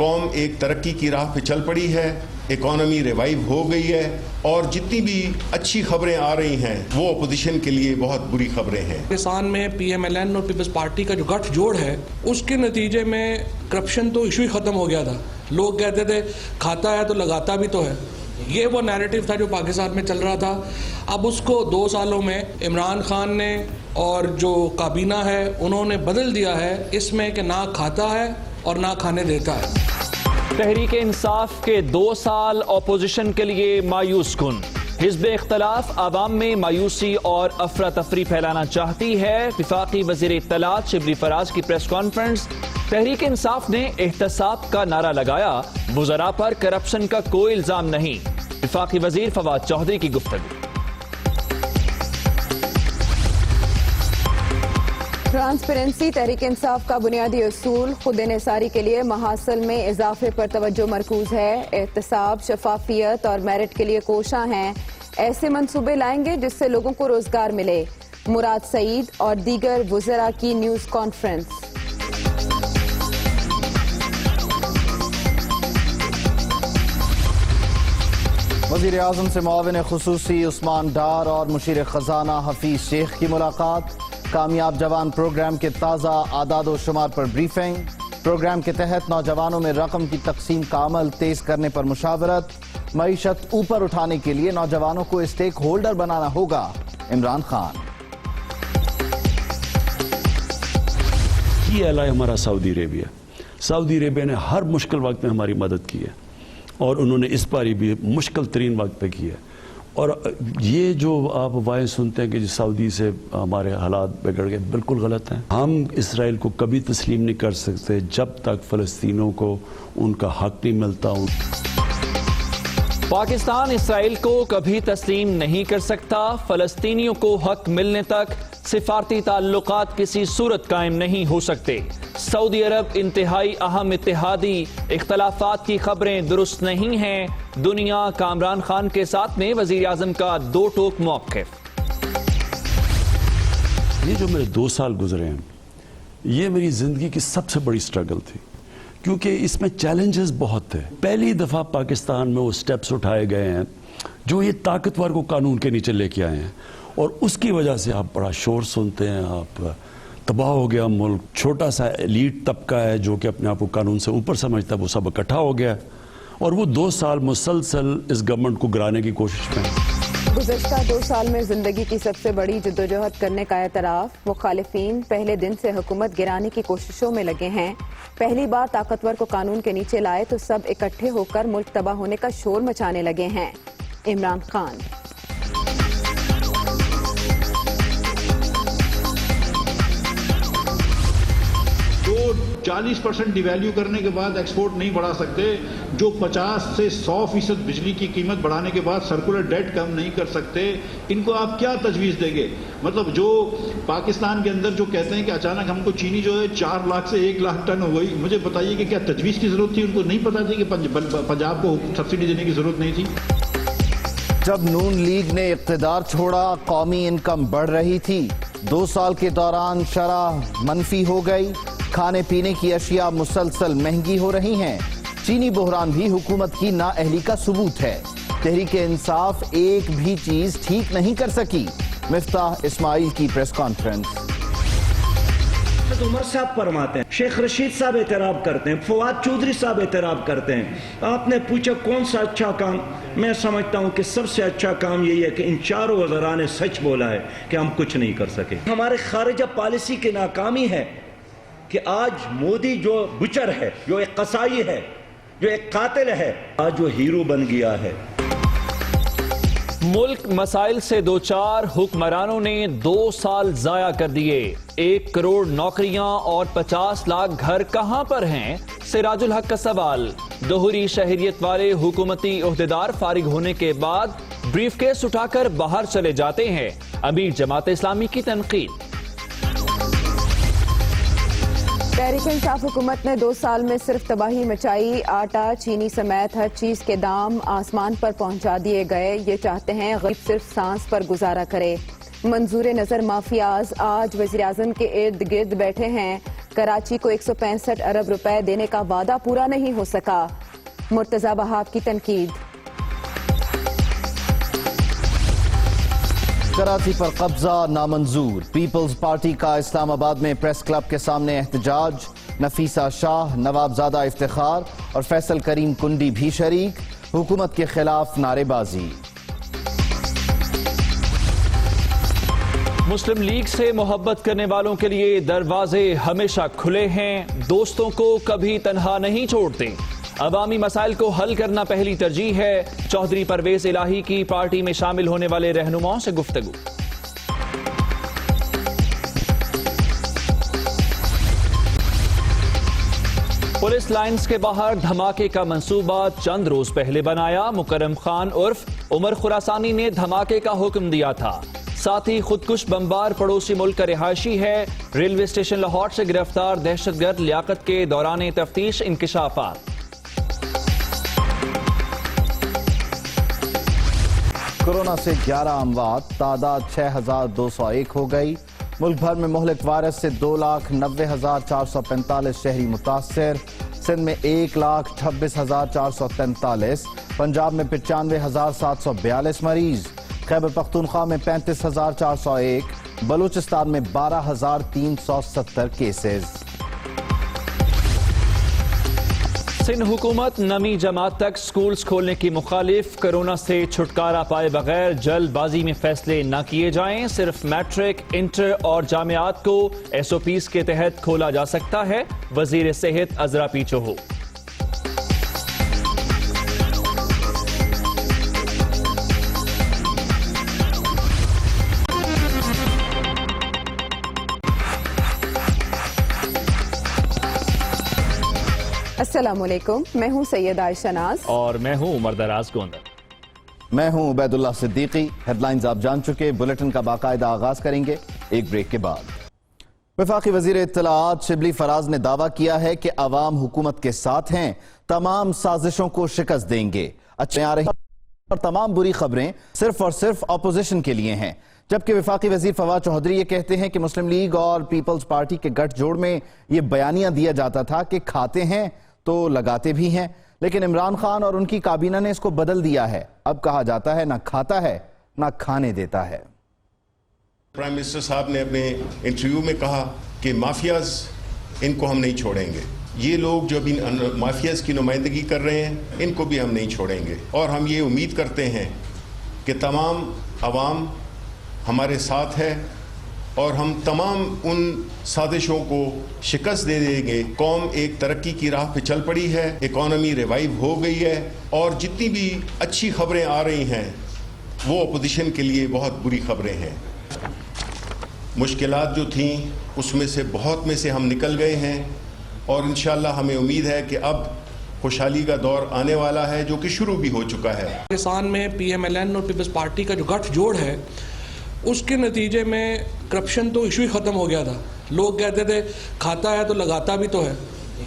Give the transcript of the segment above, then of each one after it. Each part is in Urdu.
قوم ایک ترقی کی راہ پہ چل پڑی ہے، اکانومی ریوائیو ہو گئی ہے، اور جتنی بھی اچھی خبریں آ رہی ہیں وہ اپوزیشن کے لیے بہت بری خبریں ہیں۔ پاکستان میں پی ایم ایل این اور پیپلز پارٹی کا جو گٹھ جوڑ ہے اس کے نتیجے میں کرپشن تو ایشو ہی ختم ہو گیا تھا۔ لوگ کہتے تھے کھاتا ہے تو لگاتا بھی تو ہے، یہ وہ نیریٹو تھا جو پاکستان میں چل رہا تھا۔ اب اس کو 2 سالوں میں عمران خان نے اور جو کابینہ ہے انہوں نے بدل دیا ہے اس میں کہ نہ کھاتا ہے اور نہ کھانے دیتا ہے۔ تحریک انصاف کے 2 سال اپوزیشن کے لیے مایوس کن۔ حزب اختلاف عوام میں مایوسی اور افراتفری پھیلانا چاہتی ہے۔ وفاقی وزیر اطلاعات شبلی فراز کی پریس کانفرنس۔ تحریک انصاف نے احتساب کا نعرہ لگایا، وزراء پر کرپشن کا کوئی الزام نہیں۔ وفاقی وزیر فواد چودھری کی گفتگو۔ ٹرانسپیرنسی تحریک انصاف کا بنیادی اصول خود انحصاری کے لیے محاصل میں اضافے پر توجہ مرکوز ہے۔ احتساب، شفافیت اور میرٹ کے لیے کوشاں ہیں۔ ایسے منصوبے لائیں گے جس سے لوگوں کو روزگار ملے۔ مراد سعید اور دیگر وزراء کی نیوز کانفرنس۔ وزیر اعظم سے معاون خصوصی عثمان ڈار اور مشیر خزانہ حفیظ شیخ کی ملاقات۔ کامیاب جوان پروگرام کے تازہ اعداد و شمار پر بریفنگ۔ پروگرام کے تحت نوجوانوں میں رقم کی تقسیم کا عمل تیز کرنے پر مشاورت۔ معیشت اوپر اٹھانے کے لیے نوجوانوں کو اسٹیک ہولڈر بنانا ہوگا، عمران خان۔ یہ ایلائی ہمارا سعودی عربیہ نے ہر مشکل وقت میں ہماری مدد کی ہے، اور انہوں نے اس باری بھی مشکل ترین وقت پہ کی ہے۔ اور یہ جو آپ وائیں سنتے ہیں کہ سعودی سے ہمارے حالات بگڑ گئے، بالکل غلط ہیں۔ ہم اسرائیل کو کبھی تسلیم نہیں کر سکتے جب تک فلسطینیوں کو ان کا حق نہیں ملتا۔ پاکستان اسرائیل کو کبھی تسلیم نہیں کر سکتا۔ فلسطینیوں کو حق ملنے تک سفارتی تعلقات کسی صورت قائم نہیں ہو سکتے۔ سعودی عرب انتہائی اہم اتحادی، اختلافات کی خبریں درست نہیں ہیں۔ دنیا کا عمران خان کے ساتھ میں وزیر اعظم کا 2 ٹوک موقف۔ یہ جو میرے 2 سال گزرے ہیں یہ میری زندگی کی سب سے بڑی سٹرگل تھی، کیونکہ اس میں چیلنجز بہت تھے۔ پہلی دفعہ پاکستان میں وہ سٹیپس اٹھائے گئے ہیں جو یہ طاقتور کو قانون کے نیچے لے کے آئے ہیں، اور اس کی وجہ سے آپ بڑا شور سنتے ہیں۔ آپ تباہ ہو گیا ملک، چھوٹا سا ایلیٹ طبقہ ہے جو کہ اپنے آپ کو قانون سے اوپر سمجھتا ہے، وہ سب اکٹھا ہو گیا، اور وہ 2 سال مسلسل اس گورنمنٹ کو گرانے کی کوشش میں۔ گزشتہ 2 سال میں زندگی کی سب سے بڑی جدوجہد کرنے کا اعتراف۔ مخالفین پہلے دن سے حکومت گرانے کی کوششوں میں لگے ہیں۔ پہلی بار طاقتور کو قانون کے نیچے لائے تو سب اکٹھے ہو کر ملک تباہ ہونے کا شور مچانے لگے ہیں، عمران خان۔ 40% ڈیویلیو کرنے کے بعد ایکسپورٹ نہیں بڑھا سکتے، جو 50 سے 100% بجلی کی قیمت بڑھانے کے بعد سرکولر ڈیٹ کم نہیں کر سکتے، ان کو آپ کیا تجویز دیں گے؟ مطلب جو پاکستان کے اندر جو کہتے ہیں کہ اچانک ہم کو چینی جو ہے 4 لاکھ سے 1 لاکھ ٹن ہو گئی، مجھے بتائیے کہ کیا تجویز کی ضرورت تھی؟ ان کو نہیں پتا تھی کہ پنجاب کو سبسڈی دینے کی ضرورت نہیں تھی؟ جب نون لیگ نے اقتدار چھوڑا قومی انکم بڑھ رہی تھی، 2 سال کے دوران شرح منفی ہو گئی۔ کھانے پینے کی اشیاء مسلسل مہنگی ہو رہی ہیں۔ چینی بحران بھی حکومت کی نااہلی کا ثبوت ہے۔ تحریک انصاف ایک بھی چیز ٹھیک نہیں کر سکی، مفتاح اسماعیل کی پریس کانفرنس۔ عمر صاحب فرماتے ہیں، شیخ رشید صاحب اعتراف کرتے ہیں، فواد چودھری صاحب اعتراف کرتے ہیں۔ آپ نے پوچھا کون سا اچھا کام؟ میں سمجھتا ہوں کہ سب سے اچھا کام یہی ہے کہ ان 4 وزراء نے سچ بولا ہے کہ ہم کچھ نہیں کر سکے۔ ہمارے خارجہ پالیسی کی ناکامی ہے کہ آج مودی جو بچر ہے، جو ایک قصائی ہے، جو ایک قاتل ہے، آج وہ ہیرو بن گیا ہے۔ ملک مسائل سے دوچار، حکمرانوں نے 2 سال ضائع کر دیے۔ 1 کروڑ نوکریاں اور 50 لاکھ گھر کہاں پر ہیں؟ سراج الحق کا سوال۔ دوہری شہریت والے حکومتی عہدیدار فارغ ہونے کے بعد بریف کیس اٹھا کر باہر چلے جاتے ہیں، امیر جماعت اسلامی کی تنقید۔ تحریک انصاف حکومت نے 2 سال میں صرف تباہی مچائی۔ آٹا، چینی سمیت ہر چیز کے دام آسمان پر پہنچا دیے گئے۔ یہ چاہتے ہیں غریب صرف سانس پر گزارا کرے۔ منظور نظر مافیاز آج وزیر اعظم کے ارد گرد بیٹھے ہیں۔ کراچی کو 165 ارب روپے دینے کا وعدہ پورا نہیں ہو سکا، مرتضی وہاب کی تنقید۔ کراچی پر قبضہ نامنظور، پیپلز پارٹی کا اسلام آباد میں پریس کلب کے سامنے احتجاج، نفیسہ شاہ، نواب زادہ افتخار اور فیصل کریم کنڈی بھی شریک، حکومت کے خلاف نعرے بازی۔ مسلم لیگ سے محبت کرنے والوں کے لیے دروازے ہمیشہ کھلے ہیں، دوستوں کو کبھی تنہا نہیں چھوڑتے، عوامی مسائل کو حل کرنا پہلی ترجیح ہے، چودھری پرویز الہی کی پارٹی میں شامل ہونے والے رہنماؤں سے گفتگو۔ پولیس لائنز کے باہر دھماکے کا منصوبہ چند روز پہلے بنایا، مکرم خان عرف عمر خراسانی نے دھماکے کا حکم دیا تھا، ساتھ ہی خودکش بمبار پڑوسی ملک کا رہائشی ہے، ریلوے اسٹیشن لاہور سے گرفتار دہشت گرد لیاقت کے دوران تفتیش انکشافات۔ کورونا سے 11 اموات، تعداد 6201 ہو گئی، ملک بھر میں مہلک وائرس سے 2,90,445 شہری متاثر، سندھ میں 1,26,443، پنجاب میں 95,742 مریض، خیبر پختونخوا میں 35,401، بلوچستان میں 12,370 کیسز۔ سندھ حکومت نویں جماعت تک سکولز کھولنے کی مخالف، کورونا سے چھٹکارا پائے بغیر جلد بازی میں فیصلے نہ کیے جائیں، صرف میٹرک، انٹر اور جامعات کو ایس او پیز کے تحت کھولا جا سکتا ہے، وزیر صحت عذرا پی چوہو۔ السلام علیکم، میں ہوں سید عائشہ ناز اور میں ہوں عمر دراز گوندر۔ میں ہوں عبید اللہ صدیقی۔ ہیڈ لائنز آپ جان چکے، بلیٹن کا باقاعدہ آغاز کریں گے ایک بریک کے بعد۔ وفاقی وزیر اطلاعات شبلی فراز نے دعویٰ کیا ہے کہ عوام حکومت کے ساتھ ہیں، تمام سازشوں کو شکست دیں گے، اچھے آ رہی اور تمام بری خبریں صرف اور صرف اپوزیشن کے لیے ہیں، جبکہ وفاقی وزیر فواد چوہدری یہ کہتے ہیں کہ مسلم لیگ اور پیپلز پارٹی کے گٹھ جوڑ میں یہ بیانیہ دیا جاتا تھا کہ کھاتے ہیں تو لگاتے بھی ہیں، لیکن عمران خان اور ان کی کابینہ نے اس کو بدل دیا ہے، اب کہا جاتا ہے نہ کھاتا ہے نہ کھانے دیتا ہے۔ پرائم منسٹر صاحب نے اپنے انٹرویو میں کہا کہ مافیاز ان کو ہم نہیں چھوڑیں گے، یہ لوگ جو ابھی مافیاز کی نمائندگی کر رہے ہیں ان کو بھی ہم نہیں چھوڑیں گے، اور ہم یہ امید کرتے ہیں کہ تمام عوام ہمارے ساتھ ہے اور ہم تمام ان سازشوں کو شکست دے دیں گے۔ قوم ایک ترقی کی راہ پہ چل پڑی ہے، اکانومی ریوائیو ہو گئی ہے، اور جتنی بھی اچھی خبریں آ رہی ہیں وہ اپوزیشن کے لیے بہت بری خبریں ہیں۔ مشکلات جو تھیں اس میں سے بہت میں سے ہم نکل گئے ہیں، اور انشاءاللہ ہمیں امید ہے کہ اب خوشحالی کا دور آنے والا ہے، جو کہ شروع بھی ہو چکا ہے۔ پاکستان میں پی ایم ایل این اور پیپلز پارٹی کا جو گٹھ جوڑ ہے اس کے نتیجے میں کرپشن تو ایشو ہی ختم ہو گیا تھا، لوگ کہتے تھے کھاتا ہے تو لگاتا بھی تو ہے،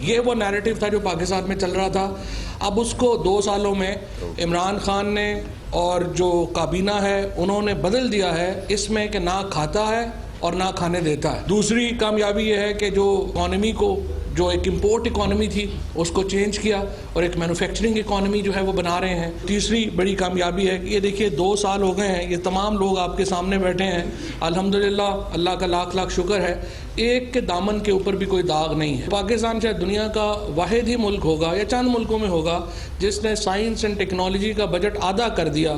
یہ وہ نیریٹو تھا جو پاکستان میں چل رہا تھا۔ اب اس کو 2 سالوں میں عمران خان نے اور جو کابینہ ہے انہوں نے بدل دیا ہے، اس میں کہ نہ کھاتا ہے اور نہ کھانے دیتا ہے۔ دوسری کامیابی یہ ہے کہ جو اکانومی کو، جو ایک امپورٹ اکانومی تھی اس کو چینج کیا اور ایک مینوفیکچرنگ اکانومی جو ہے وہ بنا رہے ہیں۔ تیسری بڑی کامیابی ہے کہ یہ دیکھیے 2 سال ہو گئے ہیں، یہ تمام لوگ آپ کے سامنے بیٹھے ہیں، الحمدللہ اللہ کا لاکھ لاکھ شکر ہے، ایک کے دامن کے اوپر بھی کوئی داغ نہیں ہے۔ پاکستان شاید دنیا کا واحد ہی ملک ہوگا یا چند ملکوں میں ہوگا جس نے سائنس اینڈ ٹیکنالوجی کا بجٹ آدھا کر دیا،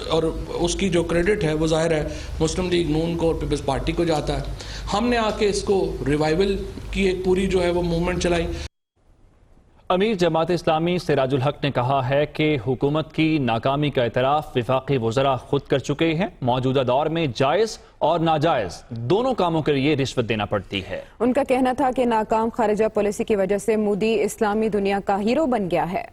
اور اس کی جو کریڈٹ ہے وہ ظاہر ہے مسلم لیگ نون کو اور پیپلز پارٹی کو جاتا ہے۔ ہم نے آ کے اس کو ریوائول کی ایک پوری جو ہے وہ موومنٹ چلائی۔ امیر جماعت اسلامی سراج الحق نے کہا ہے کہ حکومت کی ناکامی کا اعتراف وفاقی وزراء خود کر چکے ہیں، موجودہ دور میں جائز اور ناجائز دونوں کاموں کے لیے رشوت دینا پڑتی ہے۔ ان کا کہنا تھا کہ ناکام خارجہ پالیسی کی وجہ سے مودی اسلامی دنیا کا ہیرو بن گیا ہے۔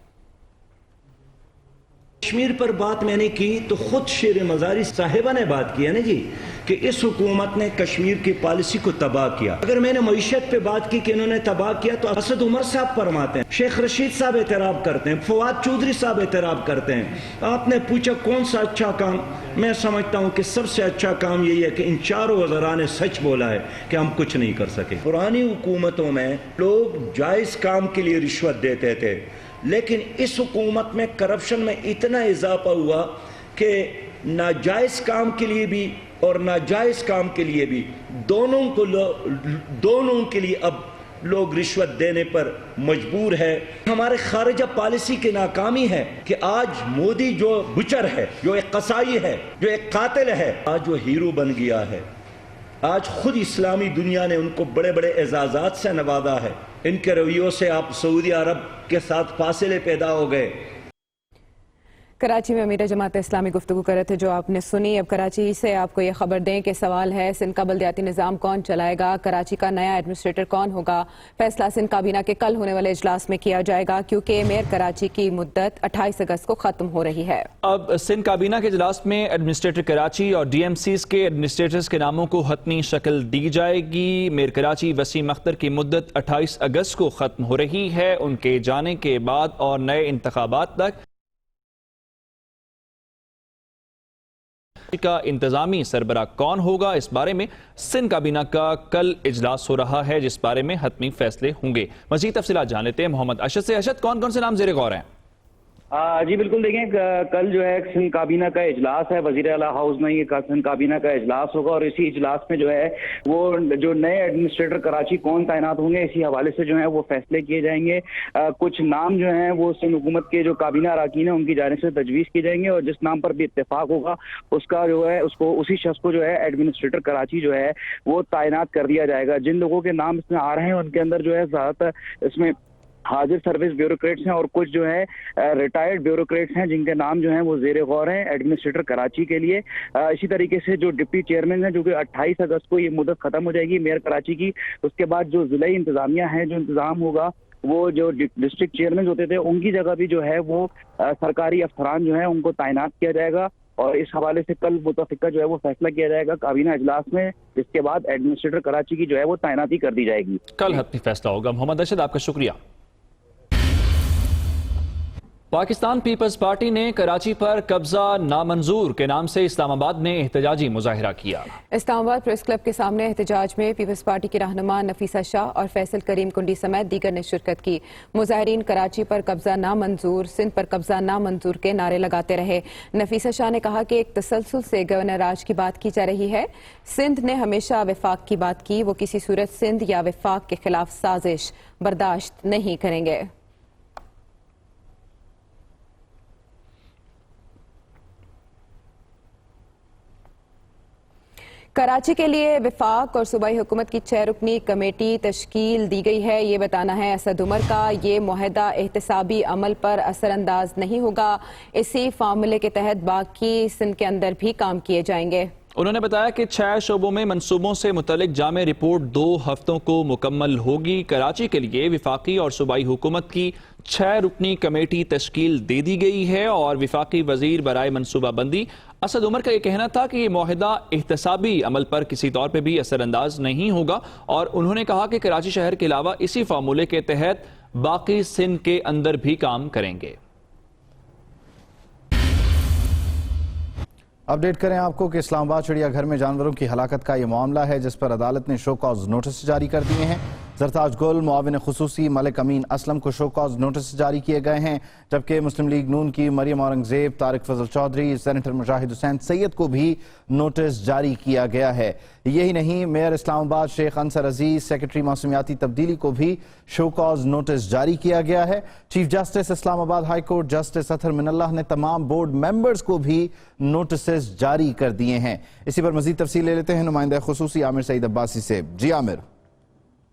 کشمیر پر بات میں نے کی تو خود شیر مزاری صاحبہ نے بات کی ہے نا جی، کہ اس حکومت نے کشمیر کی پالیسی کو تباہ کیا. اگر میں نے معیشت پہ بات کی کہ انہوں نے تباہ کیا تو اسد عمر صاحب فرماتے ہیں, شیخ رشید صاحب اعتراف کرتے ہیں, فواد چودھری صاحب اعتراف کرتے ہیں. آپ نے پوچھا کون سا اچھا کام, میں سمجھتا ہوں کہ سب سے اچھا کام یہی ہے کہ ان چاروں وزراء نے سچ بولا ہے کہ ہم کچھ نہیں کر سکے. پرانی حکومتوں میں لوگ جائز کام کے لیے رشوت دیتے تھے, لیکن اس حکومت میں کرپشن میں اتنا اضافہ ہوا کہ ناجائز کام کے لیے بھی اور ناجائز کام کے لیے بھی دونوں کے لیے اب لوگ رشوت دینے پر مجبور ہے. ہمارے خارجہ پالیسی کی ناکامی ہے کہ آج مودی جو بچر ہے, جو ایک قصائی ہے, جو ایک قاتل ہے, آج وہ ہیرو بن گیا ہے. آج خود اسلامی دنیا نے ان کو بڑے بڑے اعزازات سے نوازا ہے. ان کے رویوں سے آپ سعودی عرب کے ساتھ فاصلے پیدا ہو گئے. کراچی میں امیر جماعت اسلامی گفتگو کر رہے تھے جو آپ نے سنی. اب کراچی سے آپ کو یہ خبر دیں کہ سوال ہے سندھ کا بلدیاتی نظام کون چلائے گا, کراچی کا نیا ایڈمنسٹریٹر کون ہوگا. فیصلہ سندھ کابینہ کے کل ہونے والے اجلاس میں کیا جائے گا کیونکہ میئر کراچی کی مدت 28 اگست کو ختم ہو رہی ہے. اب سندھ کابینہ کے اجلاس میں ایڈمنسٹریٹر کراچی اور ڈی ایم سیز کے ایڈمنسٹریٹرز کے ناموں کو حتمی شکل دی جائے گی. میئر کراچی وسیم اختر کی مدت 28 اگست کو ختم ہو رہی ہے. ان کے جانے کے بعد اور نئے انتخابات تک کا انتظامی سربراہ کون ہوگا, اس بارے میں سندھ کابینہ کا کل اجلاس ہو رہا ہے جس بارے میں حتمی فیصلے ہوں گے. مزید تفصیلات جان لیتے ہیں محمد اشد سے. اشد, کون کون سے نام زیر غور ہیں؟ جی بالکل, دیکھیں کل جو ہے سندھ کابینہ کا اجلاس ہے, وزیر اعلیٰ ہاؤس میں یہ سندھ کابینہ کا اجلاس ہوگا اور اسی اجلاس میں جو ہے وہ جو نئے ایڈمنسٹریٹر کراچی کون تعینات ہوں گے اسی حوالے سے جو ہے وہ فیصلے کیے جائیں گے. کچھ نام جو ہیں وہ سندھ حکومت کے جو کابینہ اراکین ہیں ان کی جانب سے تجویز کی جائیں گے اور جس نام پر بھی اتفاق ہوگا اس کا جو ہے اسی شخص کو جو ہے ایڈمنسٹریٹر کراچی جو ہے وہ تعینات کر دیا جائے گا. جن لوگوں کے نام اس میں آ رہے ہیں ان کے اندر جو ہے زیادہ تر اس میں حاضر سروس بیوروکریٹس ہیں اور کچھ جو ہے ریٹائرڈ بیوروکریٹس ہیں جن کے نام جو ہیں وہ زیر غور ہیں ایڈمنسٹریٹر کراچی کے لیے. اسی طریقے سے جو ڈپٹی چیئرمین ہیں جو کہ 28 اگست کو یہ مدت ختم ہو جائے گی میئر کراچی کی, اس کے بعد جو ضلعی انتظامیہ ہیں جو انتظام ہوگا وہ جو ڈسٹرکٹ چیئرمین ہوتے تھے ان کی جگہ بھی جو ہے وہ سرکاری افسران جو ہیں ان کو تعینات کیا جائے گا اور اس حوالے سے کل متفقہ جو ہے وہ فیصلہ کیا جائے گا کابینہ اجلاس میں, جس کے بعد ایڈمنسٹریٹر کراچی کی جو ہے وہ تعیناتی کر دی جائے گی. کل حتمی فیصلہ ہوگا. محمد اشد, آپ کا شکریہ. پاکستان پیپلز پارٹی نے کراچی پر قبضہ نامنظور کے نام سے اسلام آباد میں احتجاجی مظاہرہ کیا. اسلام آباد پریس کلب کے سامنے احتجاج میں پیپلز پارٹی کی رہنما نفیسہ شاہ اور فیصل کریم کنڈی سمیت دیگر نے شرکت کی. مظاہرین کراچی پر قبضہ نامنظور, سندھ پر قبضہ نامنظور کے نعرے لگاتے رہے. نفیسہ شاہ نے کہا کہ ایک تسلسل سے گورنر راج کی بات کی جا رہی ہے. سندھ نے ہمیشہ وفاق کی بات کی, وہ کسی صورت سندھ یا وفاق کے خلاف سازش برداشت نہیں کریں گے. کراچی کے لیے وفاق اور صوبائی حکومت کی 6 رکنی کمیٹی تشکیل دی گئی ہے. یہ بتانا ہے اسد عمر کا. یہ معاہدہ احتسابی عمل پر اثر انداز نہیں ہوگا. اسی فارمولے کے تحت باقی سندھ کے اندر بھی کام کیے جائیں گے. انہوں نے بتایا کہ 6 شعبوں میں منصوبوں سے متعلق جامع رپورٹ 2 ہفتوں کو مکمل ہوگی. کراچی کے لیے وفاقی اور صوبائی حکومت کی 6 رکنی کمیٹی تشکیل دے دی گئی ہے اور وفاقی وزیر برائے منصوبہ بندی اسد عمر کا یہ کہنا تھا کہ یہ معاہدہ احتسابی عمل پر کسی طور پہ بھی اثر انداز نہیں ہوگا اور انہوں نے کہا کہ کراچی شہر کے علاوہ اسی فارمولے کے تحت باقی سندھ کے اندر بھی کام کریں گے. اپڈیٹ کریں آپ کو کہ اسلام آباد چڑیا گھر میں جانوروں کی ہلاکت کا یہ معاملہ ہے جس پر عدالت نے شو کاز نوٹس جاری کر دیے ہیں. زرتاج گل, معاون خصوصی ملک امین اسلم کو شو کاز نوٹس جاری کیے گئے ہیں, جبکہ مسلم لیگ نون کی مریم اورنگزیب, طارق فضل چودھری, سینیٹر مجاہد حسین سید کو بھی نوٹس جاری کیا گیا ہے. یہی نہیں, میئر اسلام آباد شیخ انصر عزیز, سیکرٹری موسمیاتی تبدیلی کو بھی شو کاز نوٹس جاری کیا گیا ہے. چیف جسٹس اسلام آباد ہائی کورٹ جسٹس اطہر من اللہ نے تمام بورڈ ممبرز کو بھی نوٹسز جاری کر دیے ہیں. اسی پر مزید تفصیل لے لیتے ہیں نمائندہ خصوصی عامر سعید عباسی سے. جی عامر.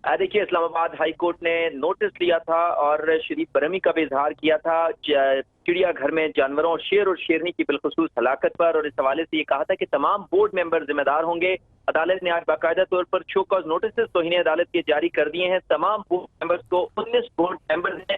دیکھیے, اسلام آباد ہائی کورٹ نے نوٹس لیا تھا اور شدید برہمی کا بھی اظہار کیا تھا چڑیا گھر میں جانوروں اور شیر اور شیرنی کی بالخصوص ہلاکت پر, اور اس حوالے سے یہ کہا تھا کہ تمام بورڈ ممبر ذمہ دار ہوں گے. عدالت نے آج باقاعدہ طور پر شو کاز نوٹسز توہین عدالت کے جاری کر دیے ہیں. تمام بورڈ ممبرز کو 19 بورڈ ممبرز ہیں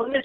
19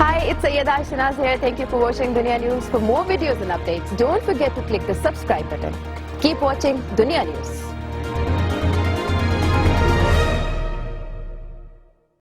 Hi, it's Sayyeda Shanaz here. Thank you for watching Dunia News. For more videos and updates, don't forget to click the subscribe button. Keep watching Dunia News.